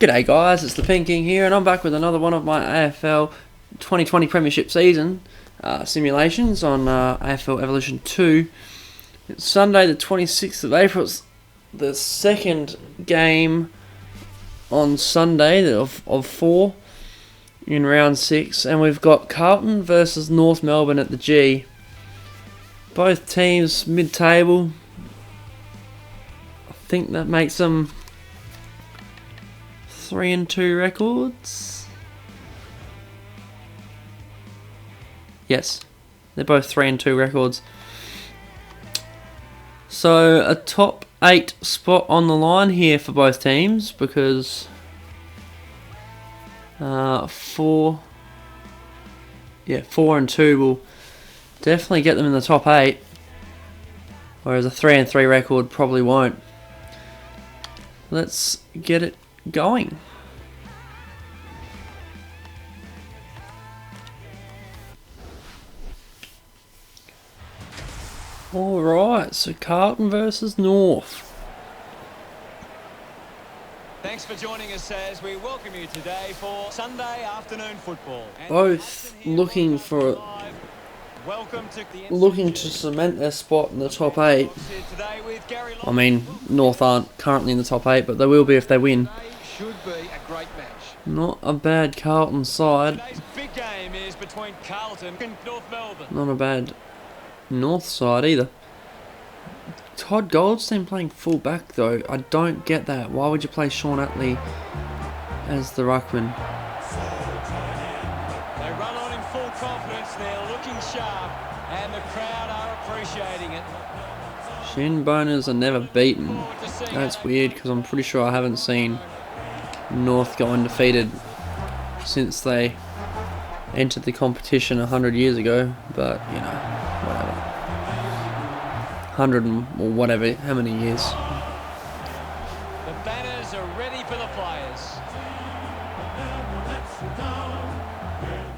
G'day guys, it's the Pen King here, and I'm back with another one of my AFL 2020 Premiership season simulations on AFL Evolution 2. It's Sunday the 26th of April. It's the second game on Sunday of 4 in round 6, and we've got Carlton versus North Melbourne at the G. Both teams mid-table. I think that makes them 3-2 records. Yes, they're both 3-2 records. So a top 8 spot on the line here for both teams, because 4 and 2 will definitely get them in the top 8, whereas a 3-3 record probably won't. Let's get it going. Alright, so Carlton versus North. Thanks for joining us as we welcome you today for Sunday afternoon football. Both looking to cement their spot in the top 8. I mean, North aren't currently in the top 8, but they will be if they win. Should be a great match. Not a bad Carlton side. Today's big game is between Carlton and North Melbourne. Not a bad North side either. Todd Goldstein playing full back though. I don't get that. Why would you play Sean Atley as the ruckman? They run on in full confidence. They're looking sharp, and the crowd are appreciating it. Shin boners are never beaten. That's weird, because I'm pretty sure I haven't seen North go undefeated since they entered the competition 100 years ago, but you know, whatever. 100 or whatever, how many years. The banners are ready for the players.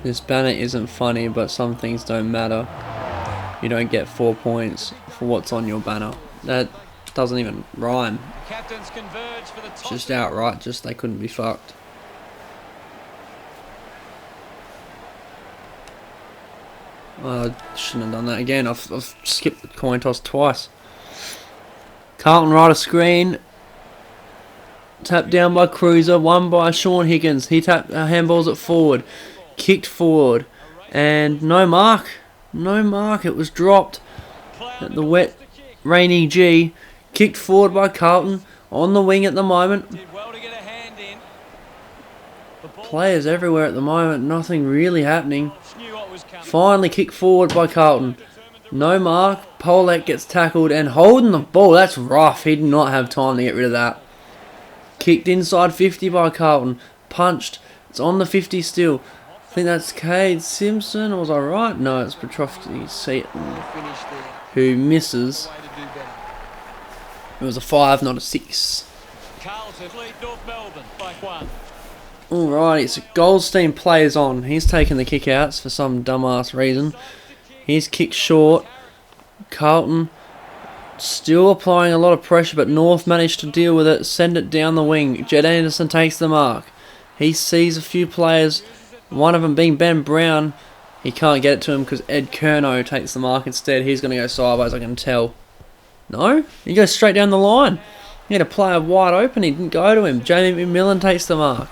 This banner isn't funny, but some things don't matter. You don't get 4 points for what's on your banner. That doesn't even rhyme. Captains converge for the top. Just outright, just they couldn't be fucked. I shouldn't have done that again. I've skipped the coin toss twice. Carlton right of screen. Tapped down by Cruiser. Won by Sean Higgins. He tapped handballs it forward. Kicked forward. And no mark. No mark. It was dropped at the wet, rainy G. Kicked forward by Carlton. On the wing at the moment. Players everywhere at the moment. Nothing really happening. Finally kicked forward by Carlton. No mark. Polek gets tackled and holding the ball. That's rough. He did not have time to get rid of that. Kicked inside 50 by Carlton. Punched. It's on the 50 still. I think that's Cade Simpson. Was I right? No, it's Petrovsky Seaton who misses. It was a 5, not a 6. Alrighty, so Goldstein plays on. He's taking the kick-outs for some dumbass reason. He's kicked short. Carlton still applying a lot of pressure, but North managed to deal with it. Send it down the wing. Jed Anderson takes the mark. He sees a few players, one of them being Ben Brown. He can't get it to him because Ed Kerno takes the mark instead. He's going to go sideways, I can tell. No? He goes straight down the line. He had a player wide open. He didn't go to him. Jamie McMillan takes the mark.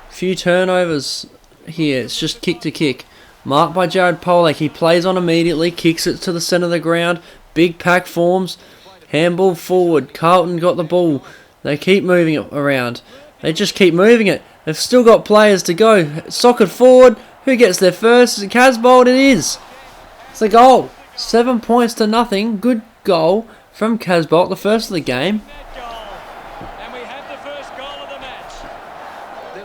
Few turnovers here. It's just kick to kick. Marked by Jared Polek. He plays on immediately. Kicks it to the centre of the ground. Big pack forms. Handball forward. Carlton got the ball. They keep moving it around. They just keep moving it. They've still got players to go. Socket forward. Who gets there first? Is it Casbolt? It is. It's a goal. 7 points to nothing. Good goal from Casbolt. The first of the game.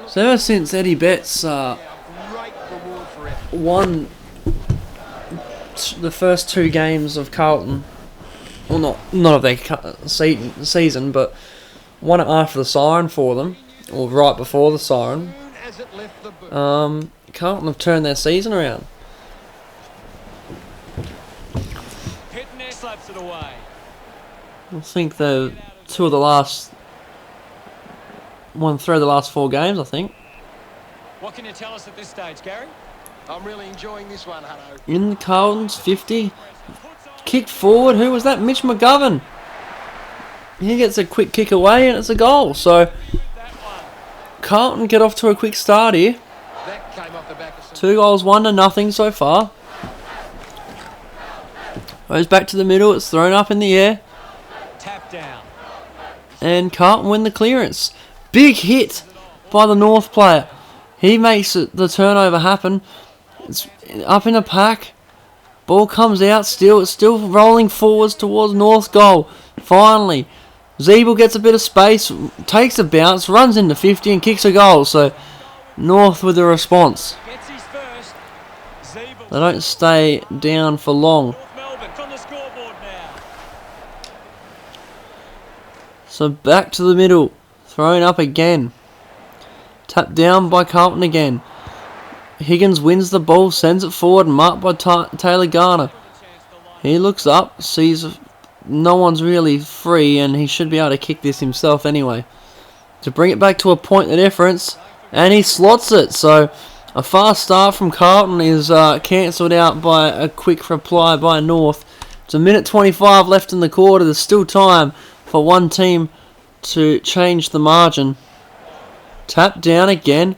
So ever since Eddie Betts won the first 2 games of Carlton, well, not of their season, but won it after the siren for them, or right before the siren, Carlton have turned their season around. I think the 2 of the last won 3 of the last 4 games, I think. What can you tell us at this stage, Gary? I'm really enjoying this one, Hutto. In the Carlton's 50. Kicked forward. Who was that? Mitch McGovern. He gets a quick kick away and it's a goal. So Carlton get off to a quick start here. That came off the back of some 2 goals, 1-0 so far. Goes back to the middle. It's thrown up in the air. Tap down. And Carlton win the clearance. Big hit by the North player. He makes the turnover happen. It's up in a pack. Ball comes out still. It's still rolling forwards towards North's goal. Finally, Zeeble gets a bit of space, takes a bounce, runs into 50 and kicks a goal. So North with a response. Gets his first. Zeeble. They don't stay down for long. North Melbourne from the scoreboard now. So back to the middle. Thrown up again. Tapped down by Carlton again. Higgins wins the ball, sends it forward, marked by Taylor Garner. He looks up, sees no one's really free, and he should be able to kick this himself anyway. To bring it back to a point the difference, and he slots it. So a fast start from Carlton is cancelled out by a quick reply by North. It's 1:25 left in the quarter. There's still time for one team to change the margin. Tap down again.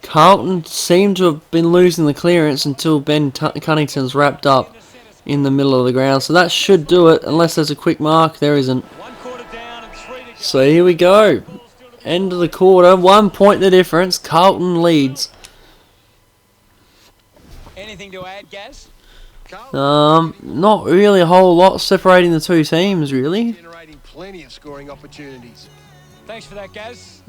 Carlton seem to have been losing the clearance until Ben Cunnington's wrapped up in the middle of the ground. So that should do it, unless there's a quick mark. There isn't. 1 quarter down and 3 to go. So here we go. End of the quarter. 1 point the difference. Carlton leads. Anything to add, Gaz? Not really a whole lot separating the two teams, really. generating plenty of scoring opportunities. Thanks for that, Gaz.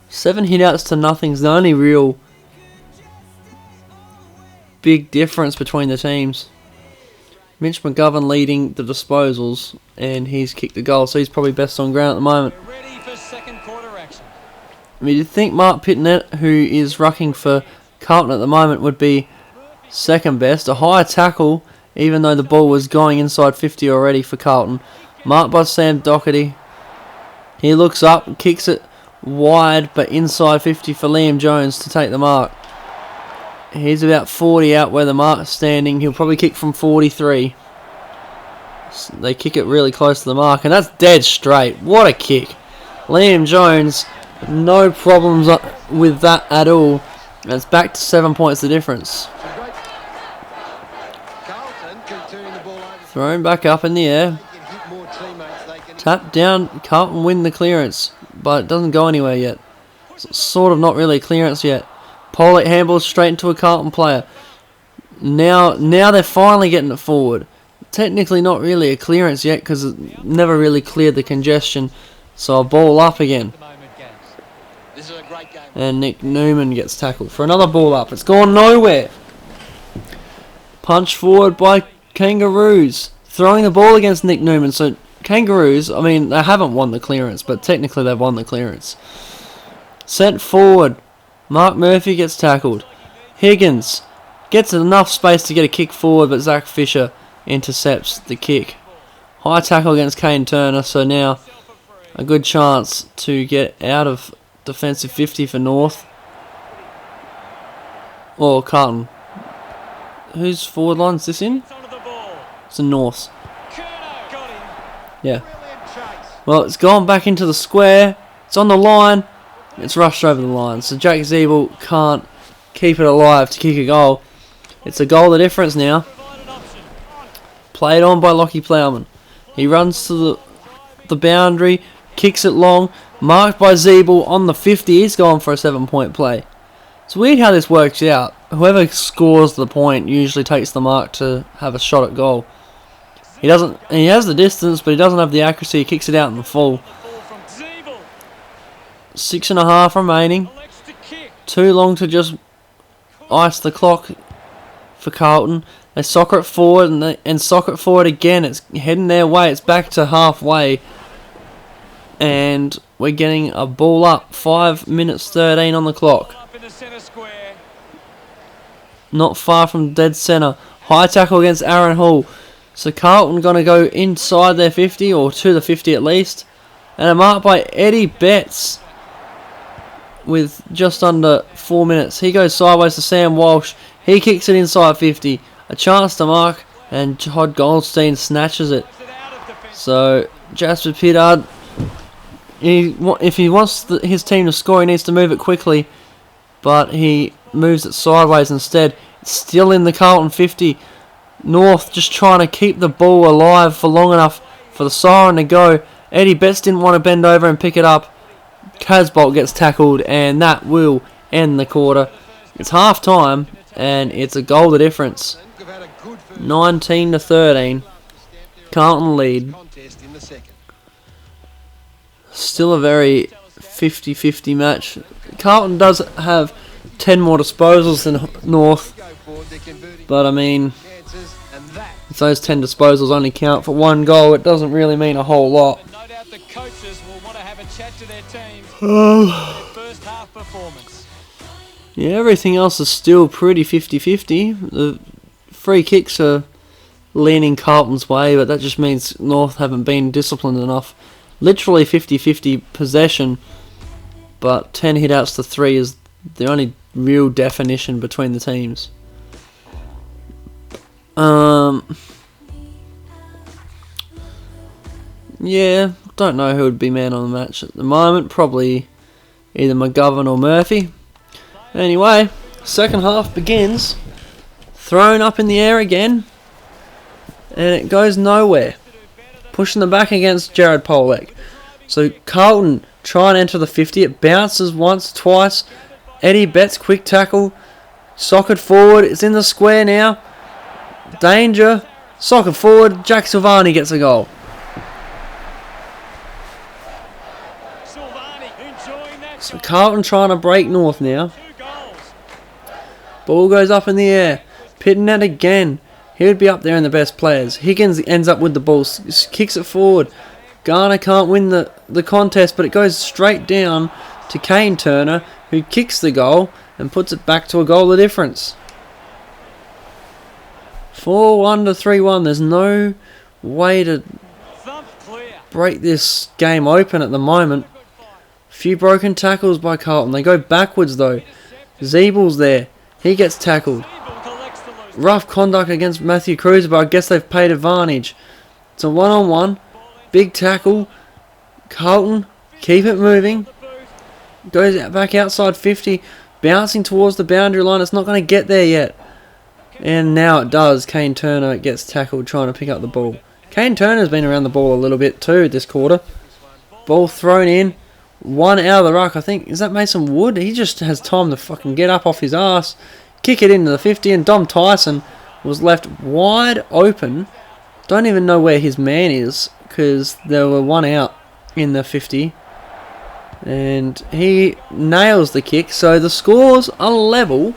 7 hitouts to nothing's the only real big difference between the teams. Mitch McGovern leading the disposals, and he's kicked the goal, so he's probably best on ground at the moment. We're ready for second quarter action. I mean, you'd think Mark Pitnett, who is rucking for Carlton at the moment, would be second best. A high tackle, even though the ball was going inside 50 already for Carlton. Marked by Sam Doherty. He looks up, kicks it wide, but inside 50 for Liam Jones to take the mark. He's about 40 out where the mark's standing. He'll probably kick from 43. They kick it really close to the mark, and that's dead straight. What a kick. Liam Jones, no problems with that at all. And it's back to 7 points the difference. Carlton can turn the ball over. Thrown back up in the air. They can hit more teammates. They can Tap down. Carlton win the clearance, but it doesn't go anywhere yet. It's sort of not really a clearance yet. Pollock handballs straight into a Carlton player. Now they're finally getting it forward. Technically not really a clearance yet because it never really cleared the congestion. So a ball up again. At the moment, Gaz. This is a great game. And Nick Newman gets tackled for another ball up. It's gone nowhere. Punch forward by Kangaroos. Throwing the ball against Nick Newman. So Kangaroos, I mean, they haven't won the clearance, but technically they've won the clearance. Sent forward. Mark Murphy gets tackled. Higgins gets enough space to get a kick forward, but Zach Fisher intercepts the kick. High tackle against Kane Turner, so now a good chance to get out of defensive 50 for North. Or Carlton. Whose forward line's this in? It's onto the ball. It's the North's. Kerno got him. Yeah. Brilliant chase. Well, it's gone back into the square. It's on the line. It's rushed over the line. So Jack Zeeble can't keep it alive to kick a goal. It's a goal the difference now. Provide an option. Played on by Lockie Plowman. He runs to the boundary, kicks it long, marked by Zeeble on the 50. He's gone for a 7-point play. It's weird how this works out. Whoever scores the point usually takes the mark to have a shot at goal. He doesn't. He has the distance, but he doesn't have the accuracy. He kicks it out in the full. Ball from Zeeble. 6.5 remaining. Elects to kick. Too long to just ice the clock for Carlton. They soccer it forward and soccer it forward again. It's heading their way. It's back to halfway. And we're getting a ball up. 5 minutes 13 on the clock. Up in the centre square. Not far from dead centre. High tackle against Aaron Hall. So Carlton going to go inside their 50 or to the 50 at least. And a mark by Eddie Betts with just under 4 minutes. He goes sideways to Sam Walsh. He kicks it inside 50. A chance to mark, and Todd Goldstein snatches it. So Jasper Pittard, if he wants his team to score, he needs to move it quickly. But he moves it sideways instead. It's still in the Carlton 50. North just trying to keep the ball alive for long enough for the siren to go. Eddie Betts didn't want to bend over and pick it up. Casbolt gets tackled, and that will end the quarter. It's half time, and it's a goal the difference. 19-13. Carlton lead. Still a very 50-50 match. Carlton does have 10 more disposals than North, but I mean, if those 10 disposals only count for 1 goal, it doesn't really mean a whole lot. No doubt the coaches will want to have a chat to their team. First half performance. Yeah, everything else is still pretty 50-50. The free kicks are leaning Carlton's way, but that just means North haven't been disciplined enough. Literally 50-50 possession, but 10 hit-outs to 3 is the only real definition between the teams. Yeah, don't know who would be man on the match at the moment. Probably either McGovern or Murphy. Anyway, second half begins. Thrown up in the air again, and it goes nowhere. Pushing them back against Jared Polek. So Carlton try and enter the 50. It bounces once, twice. Eddie Betts, quick tackle. Socket forward. It's in the square now. Danger. Socket forward. Jack Silvani gets a goal. So Carlton trying to break North now. Ball goes up in the air. Pitnet again. He would be up there in the best players. Higgins ends up with the ball. Kicks it forward. Garner can't win the contest, but it goes straight down to Kane Turner, who kicks the goal and puts it back to a goal of difference. 4-1 to 3-1. There's no way to break this game open at the moment. A few broken tackles by Carlton. They go backwards though. Zeebel's there. He gets tackled. Rough conduct against Matthew Cruz, but I guess they've paid advantage. It's a one-on-one. Big tackle. Carlton, keep it moving. Goes back outside 50. Bouncing towards the boundary line. It's not going to get there yet. And now it does. Kane Turner gets tackled trying to pick up the ball. Kane Turner's been around the ball a little bit too this quarter. Ball thrown in. One out of the ruck. I think, is that Mason Wood? He just has time to fucking get up off his ass. Kick it into the 50, and Dom Tyson was left wide open. Don't even know where his man is, because there were 1 out in the 50. And he nails the kick, so the scores are level.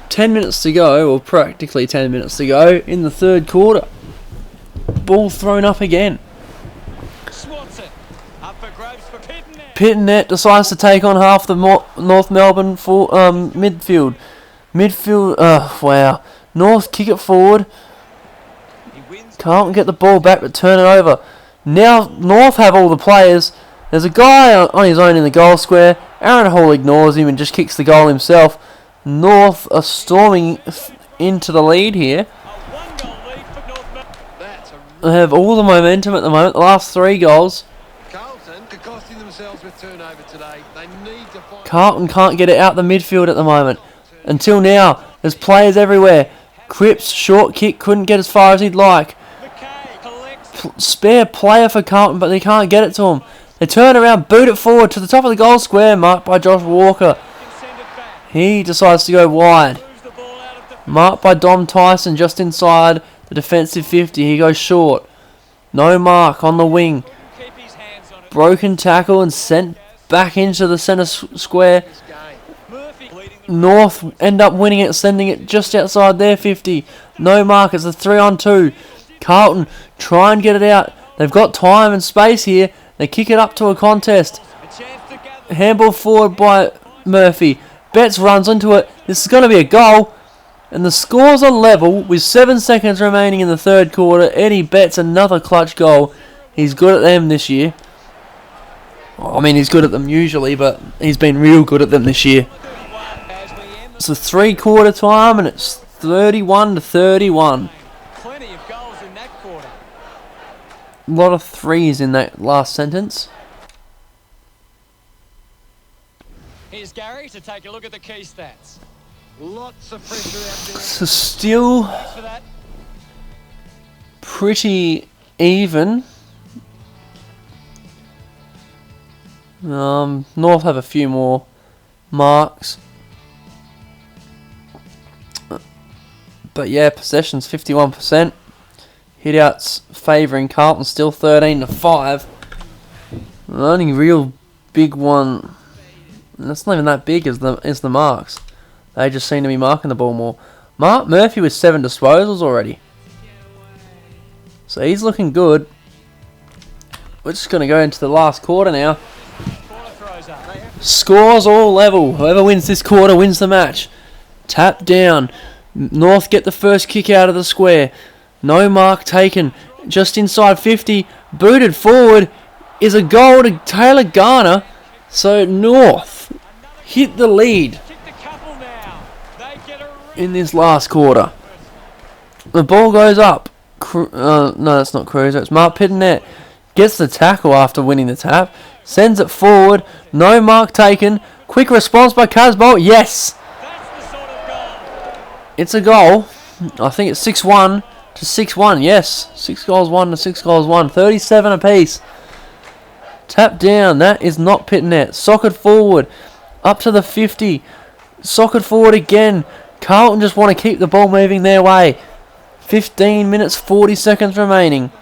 10 minutes to go, or practically 10 minutes to go, in the third quarter. Ball thrown up again. Pitnet decides to take on half the North Melbourne midfield. Wow. North kick it forward. Can't get the ball back but turn it over. Now North have all the players. There's a guy on his own in the goal square. Aaron Hall ignores him and just kicks the goal himself. North are storming into the lead here. They have all the momentum at the moment. The last 3 goals. Carlton can't get it out the midfield at the moment. Until now, there's players everywhere. Cripps, short kick, couldn't get as far as he'd like. Spare player for Carlton, but they can't get it to him. They turn around, boot it forward to the top of the goal square, marked by Josh Walker. He decides to go wide. Marked by Dom Tyson just inside the defensive 50. He goes short. No mark on the wing. Broken tackle and sent back into the centre square. North end up winning it, sending it just outside their 50. No mark. It's a 3-on-2. Carlton try and get it out. They've got time and space here. They kick it up to a contest. Handball forward by Murphy. Betts runs into it. This is going to be a goal. And the scores are level with 7 seconds remaining in the third quarter. Eddie Betts, another clutch goal. He's good at them this year. I mean, he's good at them usually, but he's been real good at them this year. It's a 3/4 time, and it's 31-31. Plenty of goals in that quarter. A lot of threes in that last sentence. Here's Gary to take a look at the key stats. Lots of pressure out there. So still Thanks for that. pretty even. North have a few more marks. But yeah, possession's 51%. Hitouts favouring Carlton, still 13-5. The only real big one, and that's not even that big, is the marks. They just seem to be marking the ball more. Mark Murphy with 7 disposals already. So he's looking good. We're just going to go into the last quarter now. Corner throws up. Scores all level. Whoever wins this quarter wins the match. Tap down. North get the first kick out of the square. No mark taken. Just inside 50. Booted forward is a goal to Taylor Garner. So North hit the lead Kick the couple now. They get a in this last quarter. The ball goes up. No, that's not Cruiser. It's Mark Pittonet. Gets the tackle after winning the tap. Sends it forward. No mark taken. Quick response by Casbolt. Yes! That's the sort of goal. It's a goal. I think it's 6-1 to 6-1. Yes. 6 goals 1 to 6 goals 1. 37 apiece. Tap down. That is not Pittonet. Socket forward. Up to the 50. Socket forward again. Carlton just want to keep the ball moving their way. 15 minutes 40 seconds remaining.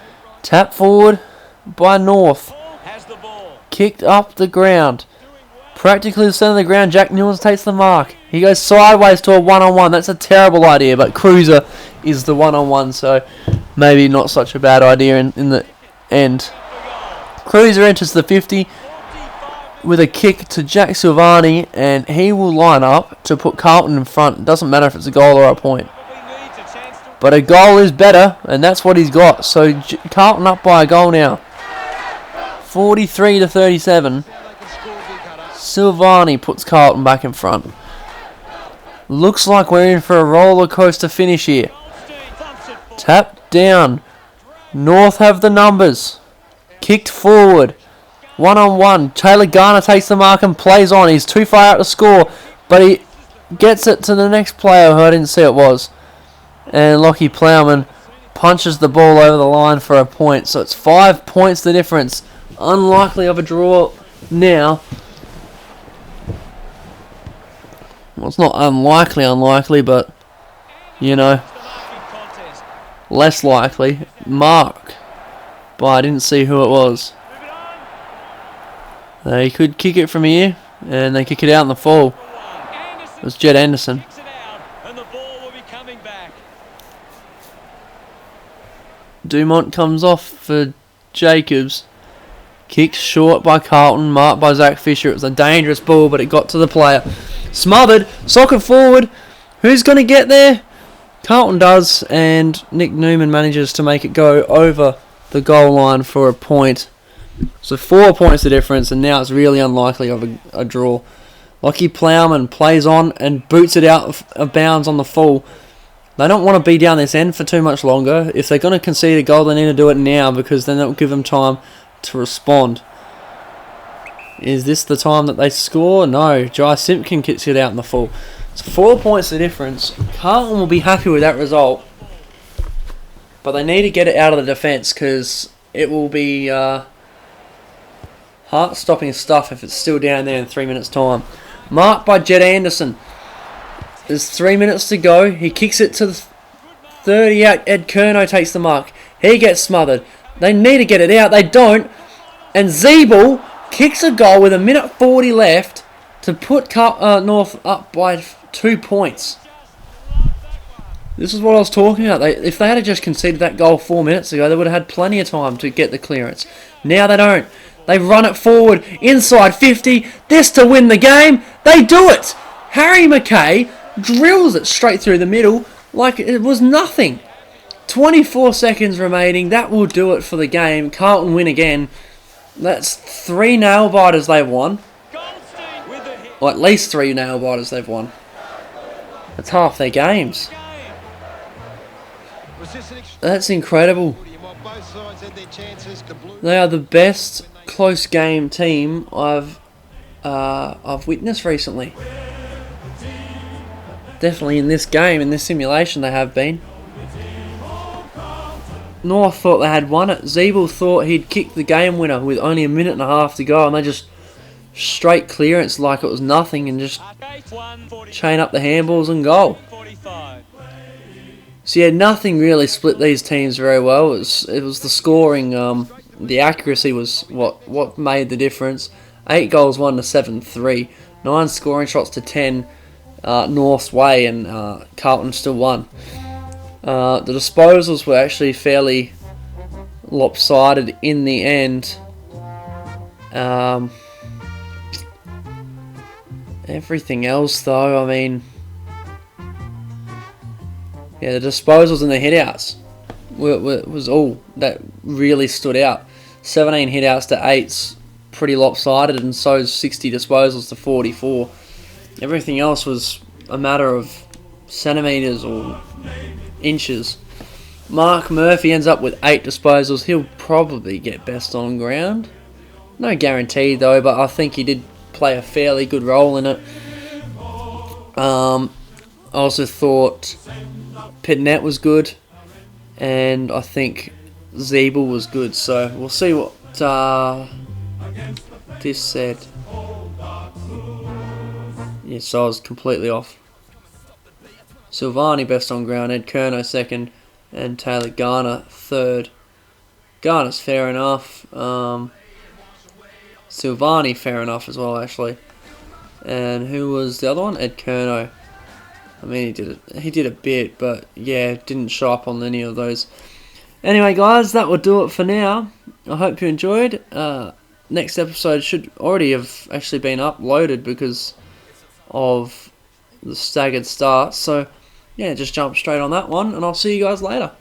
Tap forward by North. Has the ball. Kicked up the ground. Practically the centre of the ground. Jack Newlands takes the mark. He goes sideways to a one-on-one. That's a terrible idea, but Cruiser is the one-on-one, so maybe not such a bad idea in the end. Cruiser enters the 50 with a kick to Jack Silvani, and he will line up to put Carlton in front. It doesn't matter if it's a goal or a point. But a goal is better, and that's what he's got. So Carlton up by a goal now. 43-37. Silvani puts Carlton back in front. Looks like we're in for a roller coaster finish here. Tap down. North have the numbers. Kicked forward. One-on-one. Taylor Garner takes the mark and plays on. He's too far out to score, but he gets it to the next player who I didn't see it was. And Lockie Plowman punches the ball over the line for a point. So it's 5 points the difference. Unlikely of a draw now. Well, it's not unlikely, but, you know, less likely. Mark. But I didn't see who it was. They could kick it from here, and they kick it out in the fall. It was Jed Anderson. Dumont comes off for Jacobs. Kicked short by Carlton, marked by Zach Fisher. It was a dangerous ball, but it got to the player. Smothered, socket forward. Who's going to get there? Carlton does, and Nick Newman manages to make it go over the goal line for a point. So 4 points the difference, and now it's really unlikely of a draw. Lockie Plowman plays on and boots it out of bounds on the full. They don't want to be down this end for too much longer. If they're going to concede a goal, they need to do it now, because then that will give them time to respond. Is this the time that they score? No. Jai Simpkin kicks it out in the full. It's 4 points the difference. Carlton will be happy with that result, but they need to get it out of the defence, because it will be heart-stopping stuff if it's still down there in 3 minutes' time. Marked by Jed Anderson. There's 3 minutes to go. He kicks it to the 30 out. Ed Kerno takes the mark. He gets smothered. They need to get it out. They don't. And Zeeble kicks a goal with 1:40 left to put North up by 2 points. This is what I was talking about. If they had just conceded that goal 4 minutes ago, they would have had plenty of time to get the clearance. Now they don't. They run it forward. Inside 50. This to win the game. They do it. Harry McKay drills it straight through the middle like it was nothing. 24 seconds remaining. That will do it for the game. Carlton win again. That's 3 nail biters they've won. Goldstein with the hit. Or at least 3 nail biters they've won. That's half their games. Was this an That's incredible. while both sides had their chances to blue? They are the best close game team I've witnessed recently. Definitely in this game, in this simulation, they have been. North thought they had won it. Zeeble thought he'd kicked the game winner with only a minute and a half to go, and they just straight clearance like it was nothing and just chain up the handballs and goal. 45. So yeah, nothing really split these teams very well. It was the scoring, the accuracy was what made the difference. 8 goals won to 7-3, 9 scoring shots to 10 North's way, and Carlton still won. The disposals were actually fairly lopsided in the end. Everything else, though, I mean, yeah, the disposals and the hitouts was all that really stood out. 17 hitouts to 8's pretty lopsided, and so is 60 disposals to 44. Everything else was a matter of centimetres or inches. Mark Murphy ends up with 8 disposals. He'll probably get best on ground. No guarantee though, but I think he did play a fairly good role in it. I also thought Pitnet was good, and I think Zeeble was good. So we'll see what this said. Yes, I was completely off. Silvani best on ground, Ed Kerno second, and Taylor Garner third. Garner's fair enough. Silvani fair enough as well, actually. And who was the other one? Ed Kerno. I mean, he did a bit, but yeah, didn't show up on any of those. Anyway, guys, that will do it for now. I hope you enjoyed. Next episode should already have actually been uploaded because of the staggered start. So, yeah, just jump straight on that one, and I'll see you guys later.